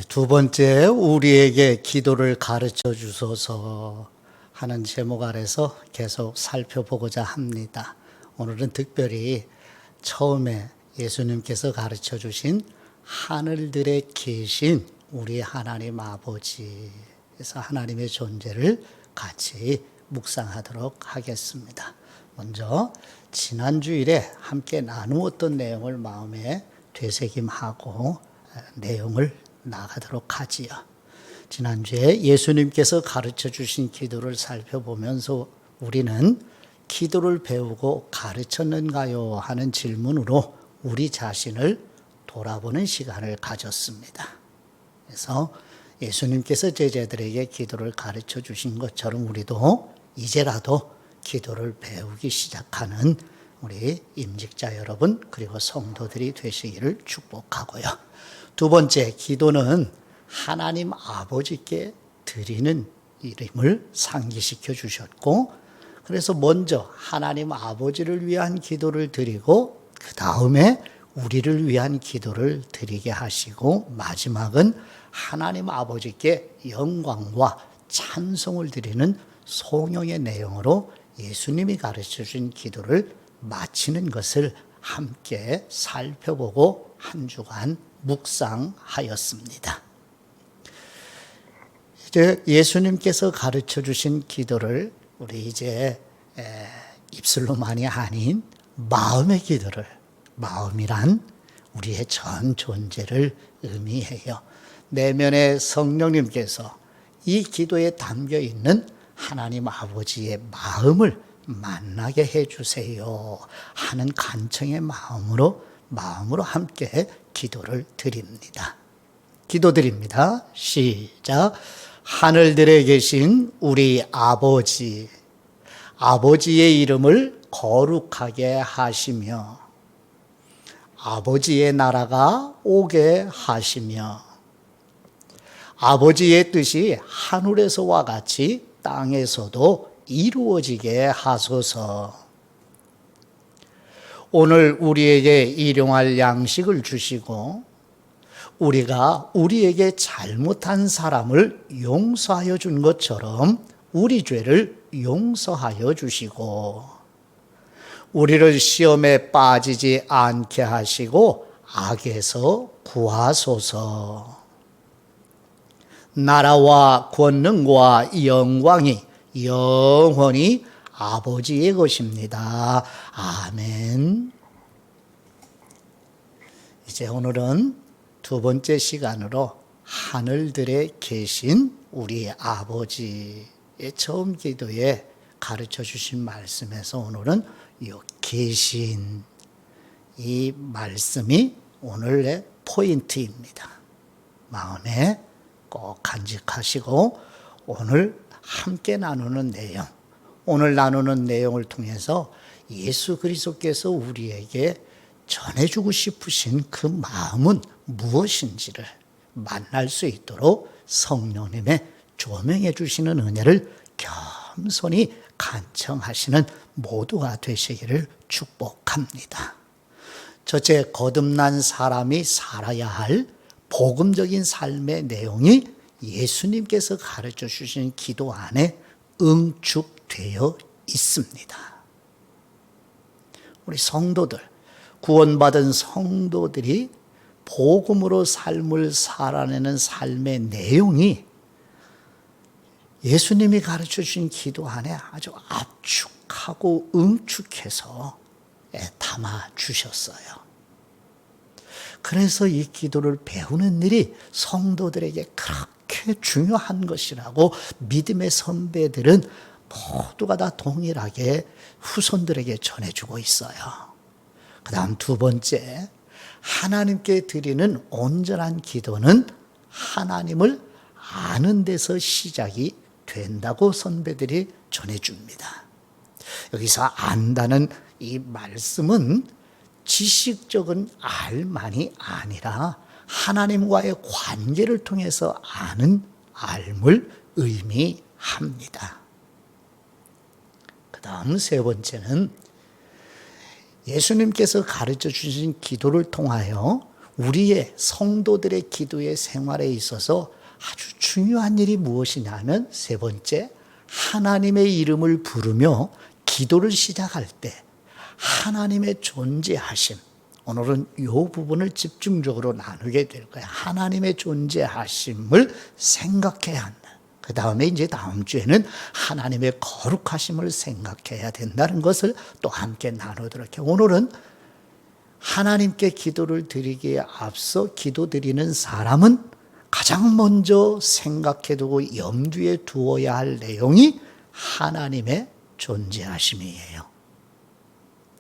두 번째, 우리에게 기도를 가르쳐 주소서 하는 제목 아래서 계속 살펴보고자 합니다. 오늘은 특별히 처음에 예수님께서 가르쳐 주신 하늘들에 계신 우리 하나님 아버지에서 하나님의 존재를 같이 묵상하도록 하겠습니다. 먼저 지난 주일에 함께 나누었던 내용을 마음에 되새김하고 내용을 나가도록 하지요. 지난주에 예수님께서 가르쳐 주신 기도를 살펴보면서 우리는 기도를 배우고 가르쳤는가요? 하는 질문으로 우리 자신을 돌아보는 시간을 가졌습니다. 그래서 예수님께서 제자들에게 기도를 가르쳐 주신 것처럼 우리도 이제라도 기도를 배우기 시작하는 우리 임직자 여러분 그리고 성도들이 되시기를 축복하고요. 두 번째, 기도는 하나님 아버지께 드리는 이름을 상기시켜 주셨고, 그래서 먼저 하나님 아버지를 위한 기도를 드리고 그 다음에 우리를 위한 기도를 드리게 하시고, 마지막은 하나님 아버지께 영광과 찬송을 드리는 송영의 내용으로 예수님이 가르쳐 주신 기도를 마치는 것을 함께 살펴보고 한 주간 묵상하였습니다. 이제 예수님께서 가르쳐 주신 기도를 우리 이제 입술로만이 아닌 마음의 기도를, 마음이란 우리의 전 존재를 의미해요. 내면의 성령님께서 이 기도에 담겨 있는 하나님 아버지의 마음을 만나게 해주세요 하는 간청의 마음으로 함께 기도를 드립니다. 기도드립니다. 시작. 하늘들에 계신 우리 아버지, 아버지의 이름을 거룩하게 하시며 아버지의 나라가 오게 하시며 아버지의 뜻이 하늘에서와 같이 땅에서도 이루어지게 하소서. 오늘 우리에게 일용할 양식을 주시고 우리가 우리에게 잘못한 사람을 용서하여 준 것처럼 우리 죄를 용서하여 주시고 우리를 시험에 빠지지 않게 하시고 악에서 구하소서. 나라와 권능과 영광이 영원히 아버지의 것입니다. 아멘. 이제 오늘은 두 번째 시간으로 하늘들에 계신 우리 아버지의 처음 기도에 가르쳐 주신 말씀에서 오늘은 이 계신 이 말씀이 오늘의 포인트입니다. 마음에 꼭 간직하시고 오늘 함께 나누는 내용, 오늘 나누는 내용을 통해서 예수 그리스도께서 우리에게 전해주고 싶으신 그 마음은 무엇인지를 만날 수 있도록 성령님의 조명해 주시는 은혜를 겸손히 간청하시는 모두가 되시기를 축복합니다. 첫째, 거듭난 사람이 살아야 할 복음적인 삶의 내용이 예수님께서 가르쳐 주신 기도 안에 응축되어 있습니다. 우리 성도들, 구원받은 성도들이 복음으로 삶을 살아내는 삶의 내용이 예수님이 가르쳐 주신 기도 안에 아주 압축하고 응축해서 담아 주셨어요. 그래서 이 기도를 배우는 일이 성도들에게 그렇게 중요한 것이라고 믿음의 선배들은 모두가 다 동일하게 후손들에게 전해주고 있어요. 그 다음 두 번째, 하나님께 드리는 온전한 기도는 하나님을 아는 데서 시작이 된다고 선배들이 전해줍니다. 여기서 안다는 이 말씀은 지식적인 알만이 아니라 하나님과의 관계를 통해서 아는 알을 의미합니다. 그 다음 세 번째는 예수님께서 가르쳐 주신 기도를 통하여 우리의 성도들의 기도의 생활에 있어서 아주 중요한 일이 무엇이냐면 세 번째, 하나님의 이름을 부르며 기도를 시작할 때 하나님의 존재하심, 오늘은 이 부분을 집중적으로 나누게 될 거예요. 하나님의 존재하심을 생각해야 한다. 그 다음에 이제 다음 주에는 하나님의 거룩하심을 생각해야 된다는 것을 또 함께 나누도록 해요. 오늘은 하나님께 기도를 드리기에 앞서 기도드리는 사람은 가장 먼저 생각해두고 염두에 두어야 할 내용이 하나님의 존재하심이에요.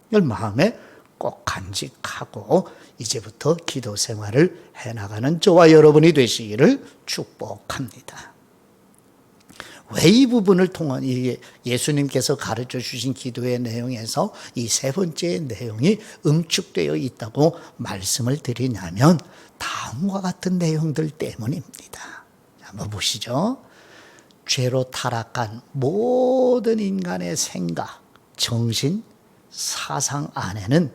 이걸 마음에 꼭 간직하고 이제부터 기도 생활을 해나가는 저와 여러분이 되시기를 축복합니다. 왜 이 부분을 통한 예수님께서 가르쳐 주신 기도의 내용에서 이 세 번째 내용이 응축되어 있다고 말씀을 드리냐면 다음과 같은 내용들 때문입니다. 한번 보시죠. 죄로 타락한 모든 인간의 생각, 정신, 사상 안에는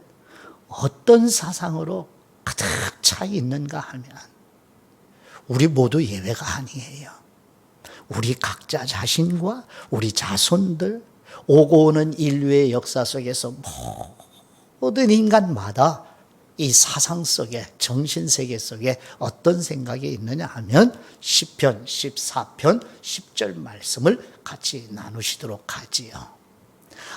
어떤 사상으로 가득 차 있는가 하면 우리 모두 예외가 아니에요. 우리 각자 자신과 우리 자손들, 오고 오는 인류의 역사 속에서 모든 인간마다 이 사상 속에, 정신세계 속에 어떤 생각이 있느냐 하면 시편 14편 10절 말씀을 같이 나누시도록 하지요.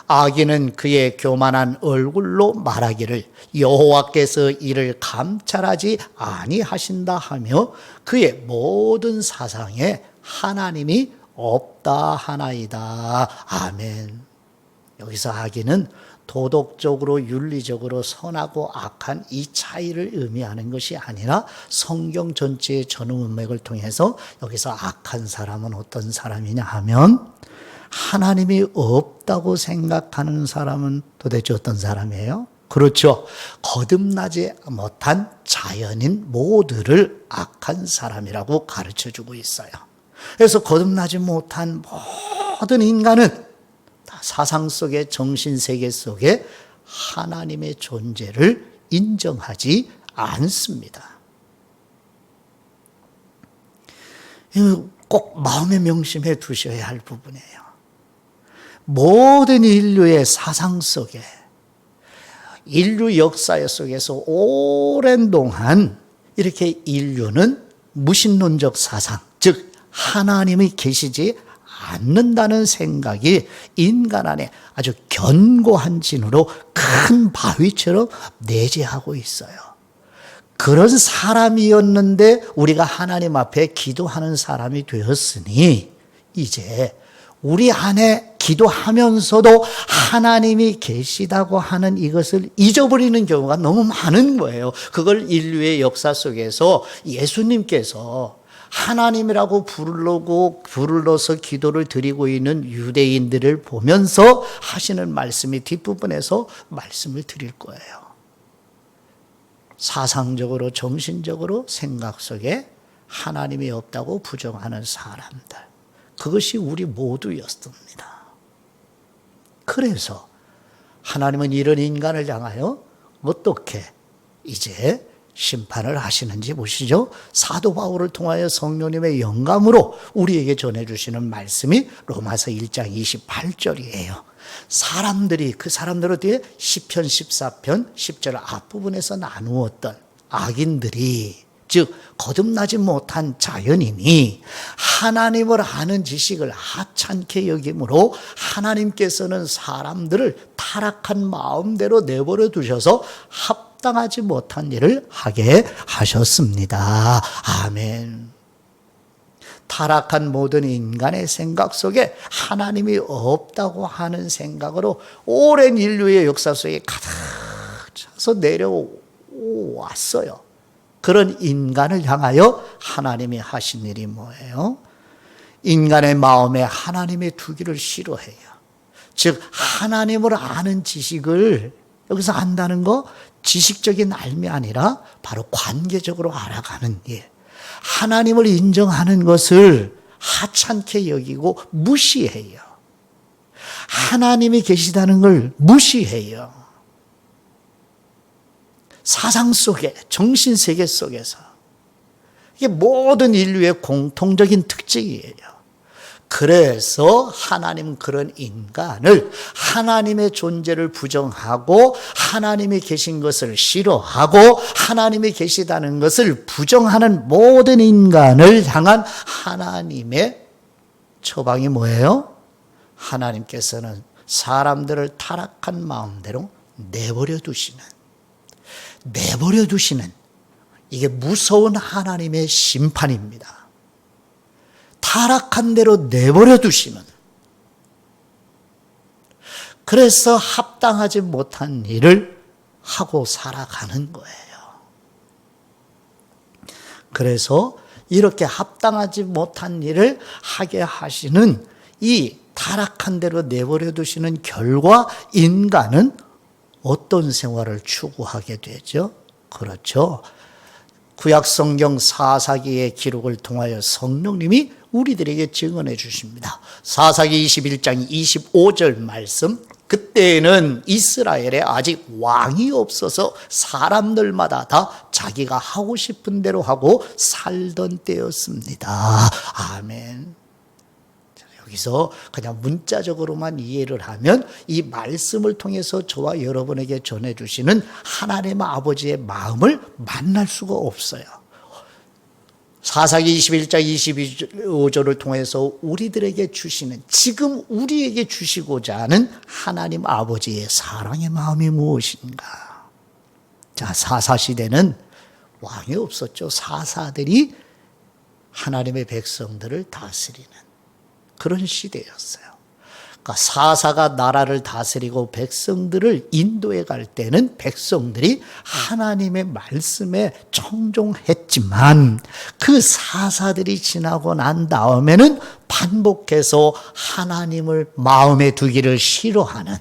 악인은 그의 교만한 얼굴로 말하기를 여호와께서 이를 감찰하지 아니하신다 하며 그의 모든 사상에 하나님이 없다 하나이다. 아멘. 여기서 악인은 도덕적으로 윤리적으로 선하고 악한 이 차이를 의미하는 것이 아니라 성경 전체의 전후 문맥을 통해서 여기서 악한 사람은 어떤 사람이냐 하면 하나님이 없다고 생각하는 사람은 도대체 어떤 사람이에요? 그렇죠. 거듭나지 못한 자연인 모두를 악한 사람이라고 가르쳐주고 있어요. 그래서 거듭나지 못한 모든 인간은 다 사상 속에, 정신세계 속에 하나님의 존재를 인정하지 않습니다. 이거 꼭 마음에 명심해 두셔야 할 부분이에요. 모든 인류의 사상 속에, 인류 역사 속에서 오랜 동안 이렇게 인류는 무신론적 사상, 즉 하나님이 계시지 않는다는 생각이 인간 안에 아주 견고한 진으로 큰 바위처럼 내재하고 있어요. 그런 사람이었는데 우리가 하나님 앞에 기도하는 사람이 되었으니 이제 우리 안에 기도하면서도 하나님이 계시다고 하는 이것을 잊어버리는 경우가 너무 많은 거예요. 그걸 인류의 역사 속에서 예수님께서 하나님이라고 불러서 기도를 드리고 있는 유대인들을 보면서 하시는 말씀이 뒷부분에서 말씀을 드릴 거예요. 사상적으로, 정신적으로 생각 속에 하나님이 없다고 부정하는 사람들. 그것이 우리 모두였습니다. 그래서 하나님은 이런 인간을 향하여 어떻게 이제 심판을 하시는지 보시죠. 사도 바울을 통하여 성령님의 영감으로 우리에게 전해주시는 말씀이 로마서 1장 28절이에요. 사람들이 그 사람들 뒤에 시편 14편 10절 앞부분에서 나누었던 악인들이 즉 거듭나지 못한 자연인이 하나님을 아는 지식을 하찮게 여김으로 하나님께서는 사람들을 타락한 마음대로 내버려 두셔서 합당하지 못한 일을 하게 하셨습니다. 아멘. 타락한 모든 인간의 생각 속에 하나님이 없다고 하는 생각으로 오랜 인류의 역사 속에 가득 차서 내려왔어요. 그런 인간을 향하여 하나님이 하신 일이 뭐예요? 인간의 마음에 하나님의 두기를 싫어해요. 즉 하나님을 아는 지식을 여기서 안다는 거 지식적인 알미 아니라 바로 관계적으로 알아가는 일. 하나님을 인정하는 것을 하찮게 여기고 무시해요. 하나님이 계시다는 걸 무시해요. 사상 속에, 정신세계 속에서 이게 모든 인류의 공통적인 특징이에요. 그래서 하나님 그런 인간을 하나님의 존재를 부정하고 하나님이 계신 것을 싫어하고 하나님이 계시다는 것을 부정하는 모든 인간을 향한 하나님의 처방이 뭐예요? 하나님께서는 사람들을 타락한 마음대로 내버려 두시는 이게 무서운 하나님의 심판입니다. 타락한 대로 내버려 두시는, 그래서 합당하지 못한 일을 하고 살아가는 거예요. 그래서 이렇게 합당하지 못한 일을 하게 하시는 이 타락한 대로 내버려 두시는 결과 인간은 어떤 생활을 추구하게 되죠? 그렇죠. 구약성경 사사기의 기록을 통하여 성령님이 우리들에게 증언해 주십니다. 사사기 21장 25절 말씀, 그때는 이스라엘에 아직 왕이 없어서 사람들마다 다 자기가 하고 싶은 대로 하고 살던 때였습니다. 아멘. 여기서 그냥 문자적으로만 이해를 하면 이 말씀을 통해서 저와 여러분에게 전해주시는 하나님 아버지의 마음을 만날 수가 없어요. 사사기 21장 22절을 통해서 우리들에게 주시는, 지금 우리에게 주시고자 하는 하나님 아버지의 사랑의 마음이 무엇인가? 자, 사사시대는 왕이 없었죠. 사사들이 하나님의 백성들을 다스리는 그런 시대였어요. 그러니까 사사가 나라를 다스리고 백성들을 인도해 갈 때는 백성들이 하나님의 말씀에 청종했지만 그 사사들이 지나고 난 다음에는 반복해서 하나님을 마음에 두기를 싫어하는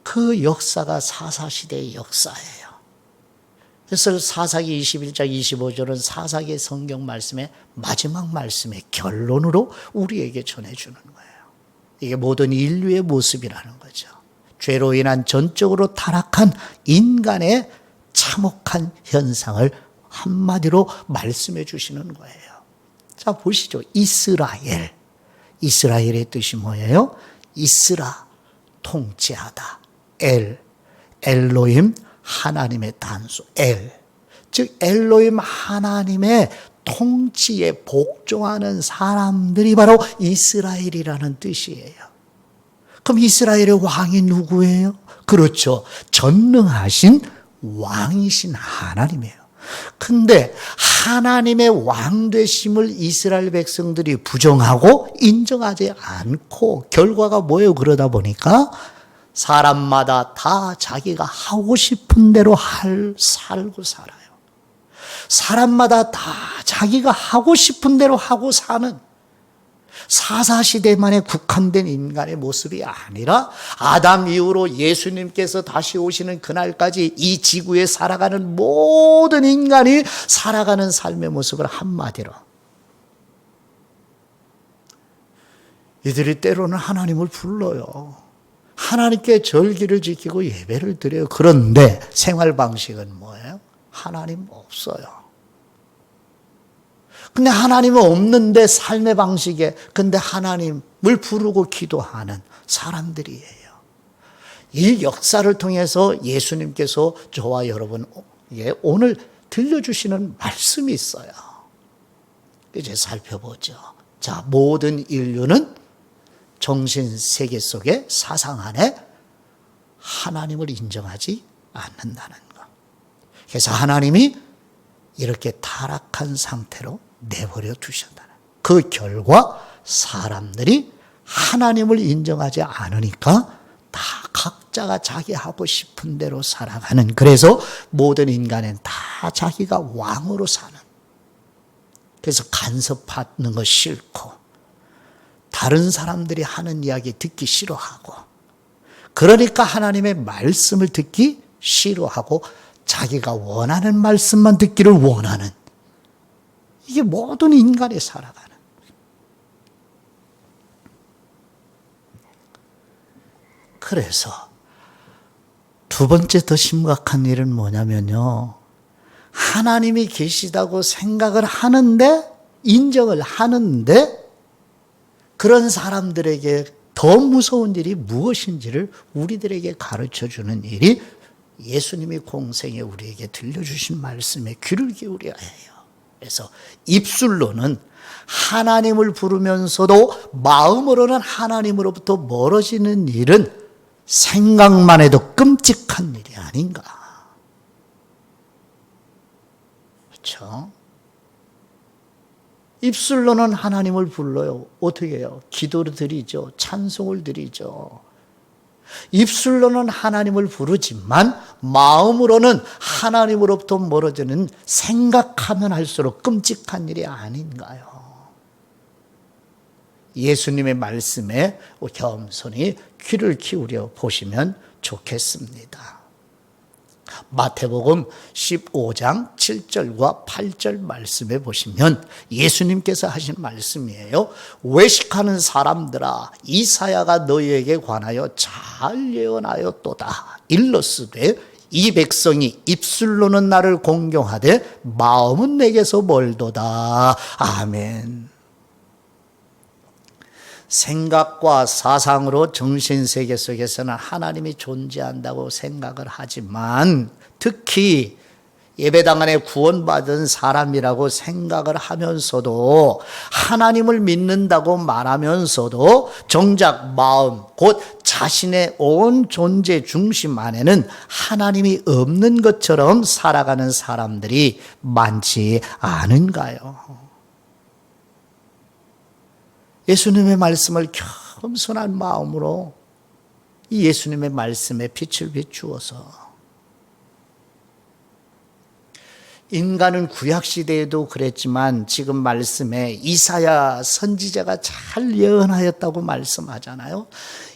그 역사가 사사시대의 역사예요. 그래서 사사기 21장 25절은 사사기 성경 말씀의 마지막 말씀의 결론으로 우리에게 전해주는 거예요. 이게 모든 인류의 모습이라는 거죠. 죄로 인한 전적으로 타락한 인간의 참혹한 현상을 한마디로 말씀해 주시는 거예요. 자, 보시죠. 이스라엘의 뜻이 뭐예요? 이스라, 통치하다. 엘로힘, 하나님의 단수, 즉 엘로힘 하나님의 통치에 복종하는 사람들이 바로 이스라엘이라는 뜻이에요. 그럼 이스라엘의 왕이 누구예요? 그렇죠. 전능하신 왕이신 하나님이에요. 근데 하나님의 왕 되심을 이스라엘 백성들이 부정하고 인정하지 않고 결과가 뭐예요? 그러다 보니까 사람마다 다 자기가 하고 싶은 대로 살고 살아요. 사람마다 다 자기가 하고 싶은 대로 하고 사는 사사시대만에 국한된 인간의 모습이 아니라 아담 이후로 예수님께서 다시 오시는 그날까지 이 지구에 살아가는 모든 인간이 살아가는 삶의 모습을 한마디로, 이들이 때로는 하나님을 불러요. 하나님께 절기를 지키고 예배를 드려요. 그런데 생활 방식은 뭐예요? 하나님 없어요. 근데 하나님은 없는데 삶의 방식에 근데 하나님을 부르고 기도하는 사람들이에요. 이 역사를 통해서 예수님께서 저와 여러분에게 오늘 들려주시는 말씀이 있어요. 이제 살펴보죠. 자, 모든 인류는 정신세계 속의 사상 안에 하나님을 인정하지 않는다는 것. 그래서 하나님이 이렇게 타락한 상태로 내버려 두셨다는 그 결과 사람들이 하나님을 인정하지 않으니까 다 각자가 자기 하고 싶은 대로 살아가는, 그래서 모든 인간은 다 자기가 왕으로 사는, 그래서 간섭하는 거 싫고 다른 사람들이 하는 이야기 듣기 싫어하고, 그러니까 하나님의 말씀을 듣기 싫어하고 자기가 원하는 말씀만 듣기를 원하는, 이게 모든 인간이 살아가는. 그래서 두 번째 더 심각한 일은 뭐냐면요. 하나님이 계시다고 생각을 하는데, 인정을 하는데, 그런 사람들에게 더 무서운 일이 무엇인지를 우리들에게 가르쳐 주는 일이 예수님이 공생에 우리에게 들려주신 말씀에 귀를 기울여야 해요. 그래서 입술로는 하나님을 부르면서도 마음으로는 하나님으로부터 멀어지는 일은 생각만 해도 끔찍한 일이 아닌가. 그렇죠? 입술로는 하나님을 불러요. 어떻게 해요? 기도를 드리죠. 찬송을 드리죠. 입술로는 하나님을 부르지만 마음으로는 하나님으로부터 멀어지는 생각하면 할수록 끔찍한 일이 아닌가요? 예수님의 말씀에 겸손히 귀를 기울여 보시면 좋겠습니다. 마태복음 15장 7절과 8절 말씀에 보시면 예수님께서 하신 말씀이에요. 외식하는 사람들아, 이사야가 너희에게 관하여 잘 예언하였도다. 일러스되 이 백성이 입술로는 나를 공경하되 마음은 내게서 멀도다. 아멘. 생각과 사상으로 정신세계 속에서는 하나님이 존재한다고 생각을 하지만, 특히 예배당 안에 구원받은 사람이라고 생각을 하면서도 하나님을 믿는다고 말하면서도 정작 마음, 곧 자신의 온 존재 중심 안에는 하나님이 없는 것처럼 살아가는 사람들이 많지 않은가요? 예수님의 말씀을 겸손한 마음으로 이 예수님의 말씀에 빛을 비추어서, 인간은 구약시대에도 그랬지만 지금 말씀에 이사야 선지자가 잘 예언하였다고 말씀하잖아요.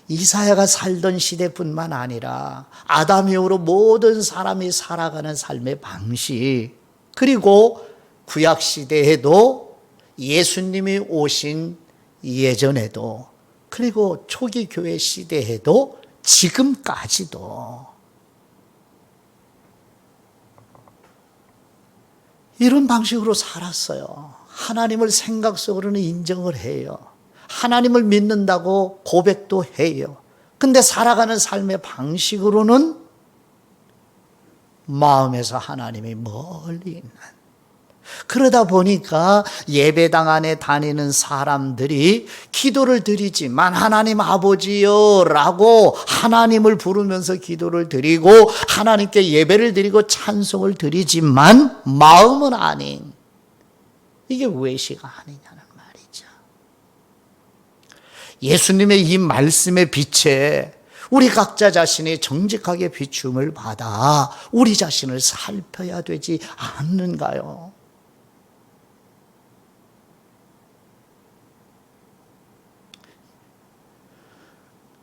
이사야가 살던 시대뿐만 아니라 아담 이후로 모든 사람이 살아가는 삶의 방식, 그리고 구약시대에도 예수님이 오신 예전에도, 그리고 초기 교회 시대에도 지금까지도 이런 방식으로 살았어요. 하나님을 생각 속으로는 인정을 해요. 하나님을 믿는다고 고백도 해요. 근데 살아가는 삶의 방식으로는 마음에서 하나님이 멀리 있는, 그러다 보니까 예배당 안에 다니는 사람들이 기도를 드리지만 하나님 아버지요 라고 하나님을 부르면서 기도를 드리고 하나님께 예배를 드리고 찬송을 드리지만 마음은 아닌, 이게 외식 아니냐는 말이죠. 예수님의 이 말씀의 빛에 우리 각자 자신이 정직하게 비춤을 받아 우리 자신을 살펴야 되지 않는가요?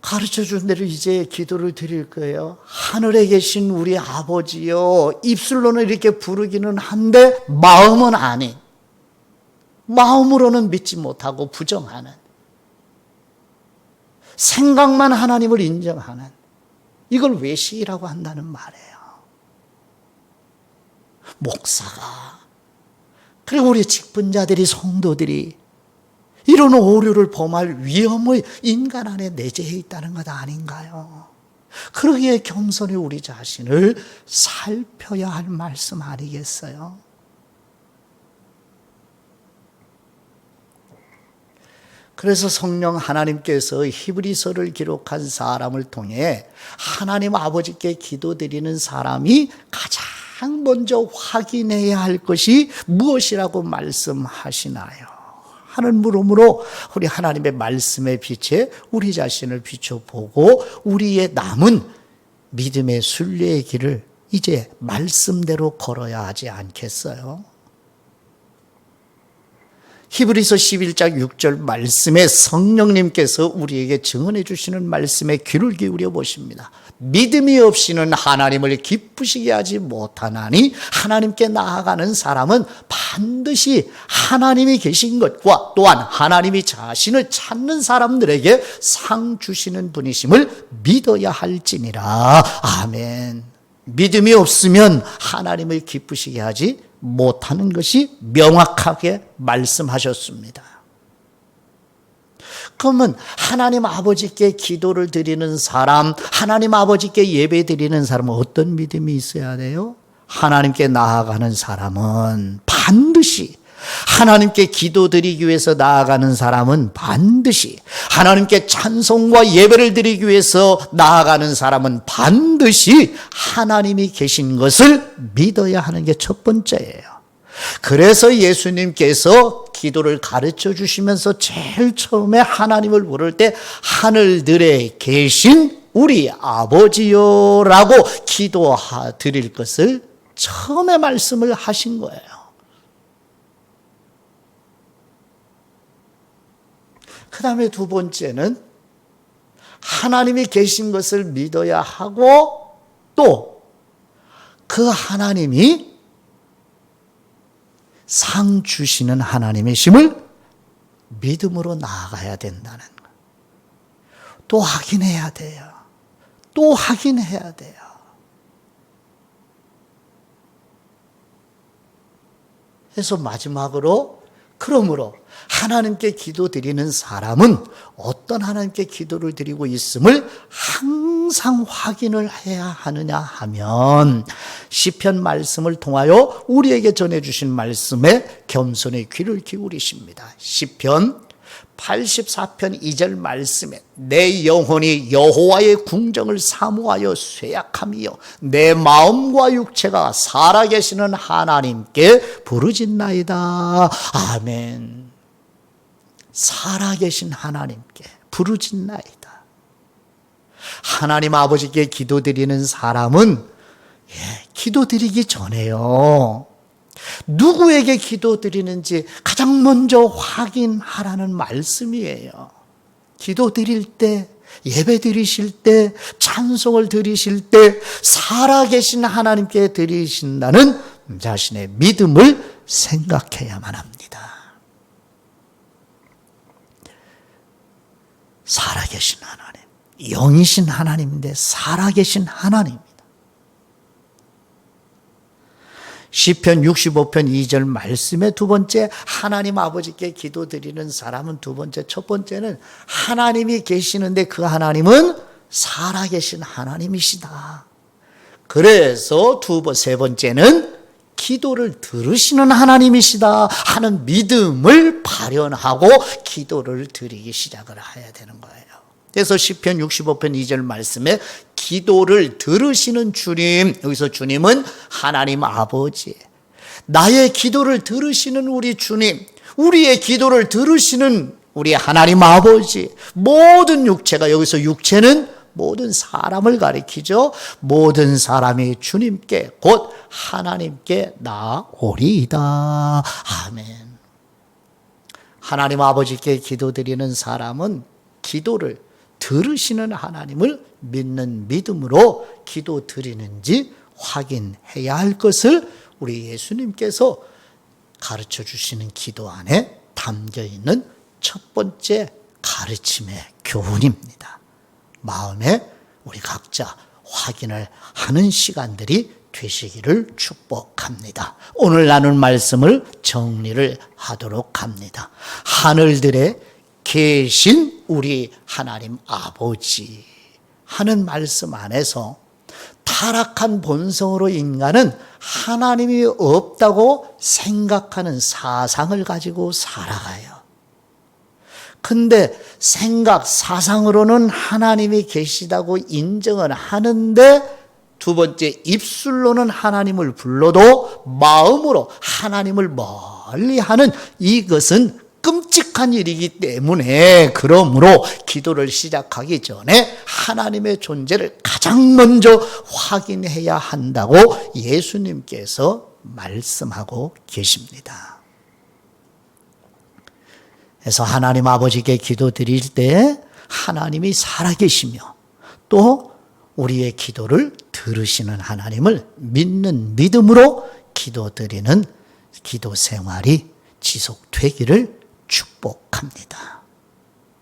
가르쳐준 대로 이제 기도를 드릴 거예요. 하늘에 계신 우리 아버지요, 입술로는 이렇게 부르기는 한데 마음은 아닌, 마음으로는 믿지 못하고 부정하는, 생각만 하나님을 인정하는, 이걸 외식이라고 한다는 말이에요. 목사가, 그리고 우리 직분자들이, 성도들이 이런 오류를 범할 위험의 인간 안에 내재해 있다는 것 아닌가요? 그러기에 겸손히 우리 자신을 살펴야 할 말씀 아니겠어요? 그래서 성령 하나님께서 히브리서를 기록한 사람을 통해 하나님 아버지께 기도드리는 사람이 가장 먼저 확인해야 할 것이 무엇이라고 말씀하시나요? 하는 물음으로 우리 하나님의 말씀의 빛에 우리 자신을 비춰보고 우리의 남은 믿음의 순례의 길을 이제 말씀대로 걸어야 하지 않겠어요? 히브리서 11장 6절 말씀에 성령님께서 우리에게 증언해 주시는 말씀에 귀를 기울여 보십니다. 믿음이 없이는 하나님을 기쁘시게 하지 못하나니 하나님께 나아가는 사람은 반드시 하나님이 계신 것과 또한 하나님이 자신을 찾는 사람들에게 상 주시는 분이심을 믿어야 할지니라. 아멘. 믿음이 없으면 하나님을 기쁘시게 하지 못하는 것이 명확하게 말씀하셨습니다. 그러면 하나님 아버지께 기도를 드리는 사람, 하나님 아버지께 예배 드리는 사람은 어떤 믿음이 있어야 돼요? 하나님께 나아가는 사람은 반드시, 하나님께 기도드리기 위해서 나아가는 사람은 반드시, 하나님께 찬송과 예배를 드리기 위해서 나아가는 사람은 반드시 하나님이 계신 것을 믿어야 하는 게 첫 번째예요. 그래서 예수님께서 기도를 가르쳐 주시면서 제일 처음에 하나님을 부를 때 하늘들에 계신 우리 아버지요라고 기도 드릴 것을 처음에 말씀을 하신 거예요. 그 다음에 두 번째는 하나님이 계신 것을 믿어야 하고 또 그 하나님이 상 주시는 하나님이심을 믿음으로 나아가야 된다는 것. 또 확인해야 돼요. 또 확인해야 돼요. 그래서 마지막으로 그러므로 하나님께 기도드리는 사람은 어떤 하나님께 기도를 드리고 있음을 항상 확인을 해야 하느냐 하면 시편 말씀을 통하여 우리에게 전해주신 말씀에 겸손히 귀를 기울이십니다. 시편 84편 2절 말씀에 내 영혼이 여호와의 궁정을 사모하여 쇠약함이요 내 마음과 육체가 살아계시는 하나님께 부르짖나이다. 아멘. 살아계신 하나님께 부르짖나이다. 하나님 아버지께 기도드리는 사람은 기도드리기 전에요, 누구에게 기도드리는지 가장 먼저 확인하라는 말씀이에요. 기도드릴 때, 예배 드리실 때, 찬송을 드리실 때 살아계신 하나님께 드리신다는 자신의 믿음을 생각해야만 합니다. 살아계신 하나님, 영이신 하나님인데 살아계신 하나님. 시편 65편 2절 말씀의 두 번째, 하나님 아버지께 기도드리는 사람은 두 번째, 첫 번째는 하나님이 계시는데 그 하나님은 살아계신 하나님이시다. 그래서 세 번째는 기도를 들으시는 하나님이시다 하는 믿음을 발현하고 기도를 드리기 시작을 해야 되는 거예요. 그래서 시편 65편 2절 말씀에 기도를 들으시는 주님, 여기서 주님은 하나님 아버지, 나의 기도를 들으시는 우리 주님, 우리의 기도를 들으시는 우리 하나님 아버지, 모든 육체가, 여기서 육체는 모든 사람을 가리키죠. 모든 사람이 주님께 곧 하나님께 나오리이다. 아멘. 하나님 아버지께 기도드리는 사람은 기도를 들으시는 하나님을 믿는 믿음으로 기도 드리는지 확인해야 할 것을 우리 예수님께서 가르쳐 주시는 기도 안에 담겨 있는 첫 번째 가르침의 교훈입니다. 마음에 우리 각자 확인을 하는 시간들이 되시기를 축복합니다. 오늘 나눈 말씀을 정리를 하도록 합니다. 하늘들에 계신 우리 하나님 아버지 하는 말씀 안에서 타락한 본성으로 인간은 하나님이 없다고 생각하는 사상을 가지고 살아가요. 근데 생각, 사상으로는 하나님이 계시다고 인정을 하는데 두 번째, 입술로는 하나님을 불러도 마음으로 하나님을 멀리하는 이것은 끔찍한 일이기 때문에, 그러므로 기도를 시작하기 전에 하나님의 존재를 가장 먼저 확인해야 한다고 예수님께서 말씀하고 계십니다. 그래서 하나님 아버지께 기도 드릴 때 하나님이 살아계시며 또 우리의 기도를 들으시는 하나님을 믿는 믿음으로 기도 드리는 기도 생활이 지속되기를 축복합니다.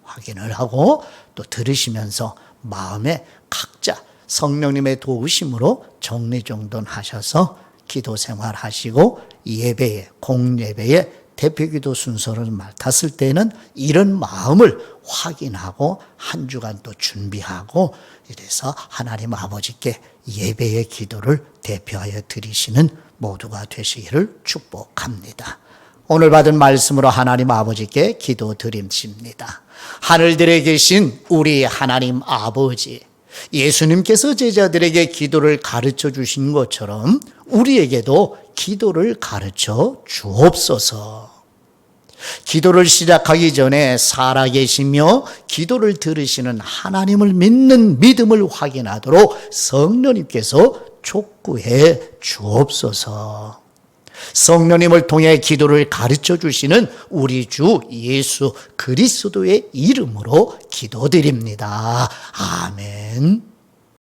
확인을 하고 또 들으시면서 마음에 각자 성령님의 도우심으로 정리정돈하셔서 기도 생활하시고 예배에, 공예배에 대표기도 순서를 맡았을 때는 이런 마음을 확인하고 한 주간 또 준비하고 이래서 하나님 아버지께 예배의 기도를 대표하여 드리시는 모두가 되시기를 축복합니다. 오늘 받은 말씀으로 하나님 아버지께 기도 드립니다. 하늘들에 계신 우리 하나님 아버지, 예수님께서 제자들에게 기도를 가르쳐 주신 것처럼 우리에게도 기도를 가르쳐 주옵소서. 기도를 시작하기 전에 살아계시며 기도를 들으시는 하나님을 믿는 믿음을 확인하도록 성령님께서 촉구해 주옵소서. 성령님을 통해 기도를 가르쳐 주시는 우리 주 예수 그리스도의 이름으로 기도드립니다. 아멘.